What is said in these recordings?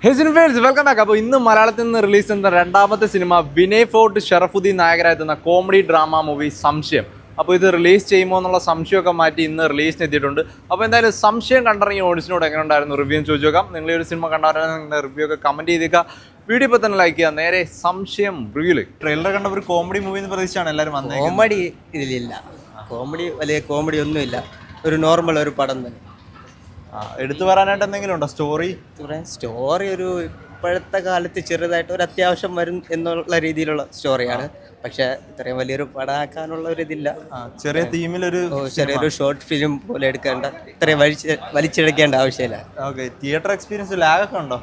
Welcome back. അപ്പോൾ ഇന്ന് മലയാളത്തിൽ നിന്ന് റിലീസ് ചെയ്യുന്ന രണ്ടാമത്തെ സിനിമ വിനയ് ഫോർട്ട് ഷറഫുദ്ദീൻ നായകരായെത്തുന്ന കോമഡി ഡ്രാമ മൂവി സംശയം. അപ്പോൾ ഇത് റിലീസ് ചെയ്യുമോ എന്നുള്ള സംശയമൊക്കെ മാറ്റി ഇന്ന് റിലീസിന് എത്തിയിട്ടുണ്ട്. അപ്പോൾ എന്തായാലും സംശയം കണ്ടിറങ്ങിയ ഓഡിയൻസിനോട് എങ്ങനെ ഉണ്ടായിരുന്നു റിവ്യൂ ചോദിച്ചു നോക്കാം. നിങ്ങൾ ഈ ഒരു സിനിമ കണ്ടവരാണെങ്കിൽ റിവ്യൂ ഒക്കെ കമൻറ്റ് ചെയ്തേക്കുക. വീഡിയോ ഇപ്പോൾ തന്നെ ലൈക്ക് ചെയ്യുക. നേരെ സംശയം റിവ്യൂല്. ട്രെയിലർ കണ്ട ഒരു കോമഡി മൂവി എന്ന് പ്രതീക്ഷിച്ചാണ് എല്ലാവരും വന്നത്. കോമഡി ഇതിലില്ല, വലിയ കോമഡി ഒന്നുമില്ല, ഒരു നോർമൽ ഒരു പടം തന്നെ. എടുത്തു പറയാനായിട്ട് എന്തെങ്കിലും ഉണ്ടോ? സ്റ്റോറി ഒരു ഇപ്പോഴത്തെ കാലത്ത് ചെറുതായിട്ട് ഒരു അത്യാവശ്യം വരും എന്നുള്ള രീതിയിലുള്ള സ്റ്റോറിയാണ്. പക്ഷെ ഇത്രയും വലിയൊരു പടമാക്കാനുള്ള ഒരു ഇതില്ല. ചെറിയ തീമിലൊരു ചെറിയൊരു ഷോർട്ട് ഫിലിം പോലെ എടുക്കേണ്ട, ഇത്രയും വലിച്ചെടുക്കേണ്ട ആവശ്യമില്ല. ഓക്കെ, തിയേറ്റർ എക്സ്പീരിയൻസ് ലാഗൊക്കെ ഉണ്ടോ?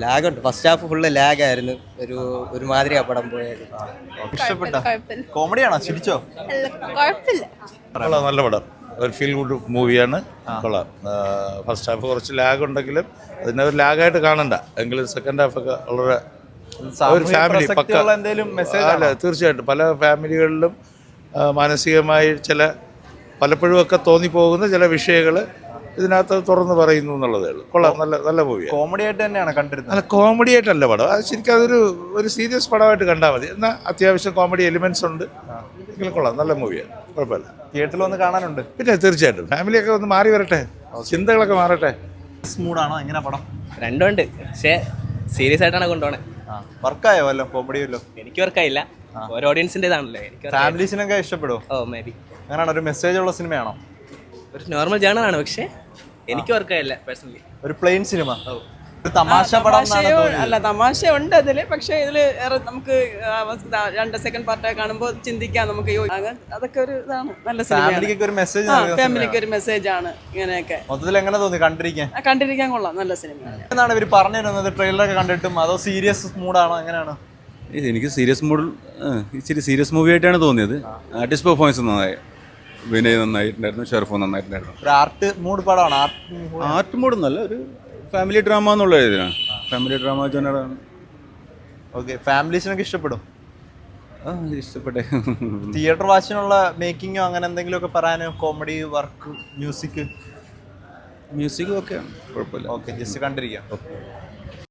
ലാഗുണ്ട്. ഫസ്റ്റ് ഹാഫ് ഫുള്ള് ലാഗായിരുന്നു. ഒരു മാതിരിയാ പടം പോയത്. ഇഷ്ടപ്പെട്ട കോമഡിയാണോ? ചിരിച്ചോ? നല്ല പടം, ഒരു ഫീൽ ഗുഡ് മൂവിയാണ്. കൊള്ളാം. ഫസ്റ്റ് ഹാഫ് കുറച്ച് ലാഗ് ഉണ്ടെങ്കിലും അതിനെ ഒരു ലാഗായിട്ട് കാണണ്ട. എങ്കിലും സെക്കൻഡ് ഹാഫൊക്കെ വളരെ ഒരു ഫാമിലി പക്ക. അല്ല, തീർച്ചയായിട്ടും പല ഫാമിലികളിലും മാനസികമായി പലപ്പോഴും ഒക്കെ തോന്നിപ്പോകുന്ന ചില വിഷയങ്ങൾ ഇതിനകത്ത് തുറന്ന് പറയുന്നു എന്നുള്ളതേ ഉള്ളൂ. കൊള്ളാം, നല്ല മൂവിയാണ്. കോമഡി ആയിട്ട് തന്നെയാണ് കണ്ടിരുന്നത്? അല്ല, കോമഡി ആയിട്ടല്ല പടം. അത് ശരിക്കും ഒരു സീരിയസ് പടമായിട്ട് കണ്ടാൽ മതി. എന്നാൽ അത്യാവശ്യം കോമഡി എലിമെന്റ്സ് ഉണ്ട്. കൊള്ളാം, നല്ല മൂവിയാണ്, കുഴപ്പമില്ല. തിയേറ്ററിൽ വന്ന് കാണാനുണ്ട്. പിന്നെ തീർച്ചയായിട്ടും ഫാമിലിയൊക്കെ ഒന്ന് മാറി വരട്ടെ, ചിന്തകളൊക്കെ മാറട്ടെ. മൂഡാണോ എങ്ങനെ പടം? രണ്ടുണ്ട്, പക്ഷേ സീരിയസ് ആയിട്ടാണ് കൊണ്ടുപോണേ. വർക്കായോ വല്ലോ? കോമഡി വല്ലോ? എനിക്ക് വർക്കായില്ല, ഓരോ ഓഡിയൻസിന്റെ ഇതാണല്ലോ. എനിക്ക് ഫാമിലീസിനൊക്കെ ഇഷ്ടപ്പെടുമോ? May be. അങ്ങനെയാണോ? ഒരു മെസ്സേജ് ഉള്ള സിനിമയാണോ? ഒരു നോർമൽ ജേണലാണ്, പക്ഷേ എനിക്ക് വർക്കായില്ല പേഴ്സണലി. ഒരു പ്ലെയിൻ സിനിമ, തമാശ പടം അല്ല. തമാശ ഉണ്ട് അതില്, പക്ഷെ ഇതില് നമുക്ക് 2 സെക്കൻഡ് പാർട്ട് കാണുമ്പോൾ ചിന്തിക്കാം നമുക്ക്. അതൊക്കെ ഒരു ഇതാണ്, നല്ല സിനിമ. ഫാമിലിക്ക് ഒരു മെസ്സേജ് ആണ്. ഇങ്ങനെയൊക്കെ മൊത്തത്തിൽ എങ്ങനെ തോന്നി കണ്ടിരിക്കാൻ കൊള്ളാം, നല്ല സിനിമ. എന്നാണ് ഇവർ പറഞ്ഞു തരുന്നത്? ട്രെയിലറൊക്കെ കണ്ടിട്ടും അതോ സീരിയസ് മൂഡാണോ, എങ്ങനെയാണ്? എനിക്ക് സീരിയസ് മൂഡ്, ഇച്ചിരി സീരിയസ് മൂവി ആയിട്ടാണ് തോന്നിയത്. ആർട്ടിസ്റ്റ് പെർഫോമൻസ് നന്നായി, വിനയ് നന്നായിട്ടുണ്ടായിരുന്നു, ഷെർഫോ നന്നായിട്ടുണ്ടായിരുന്നു. ഒരു ആർട്ട് മൂഡ് പടമാണ്. ആർട്ട് മൂഡ് എന്നല്ല, ഒരു ഫാമിലി ഡ്രാമ എന്നുള്ള ഇതിനാണ്. ഫാമിലി ഡ്രാമ ജനറാണ്. ഓക്കെ, ഫാമിലീസിനൊക്കെ ഇഷ്ടപ്പെടും. ഇഷ്ടപ്പെട്ടെ. തിയേറ്റർ വാച്ചിനുള്ള മേക്കിങ്ങോ അങ്ങനെ എന്തെങ്കിലുമൊക്കെ പറയാനോ? കോമഡി, വർക്ക്, മ്യൂസിക് ഒക്കെയാണ്, കുഴപ്പമില്ല. ഓക്കെ, ജസ്റ്റ് കണ്ടിരിക്കാം.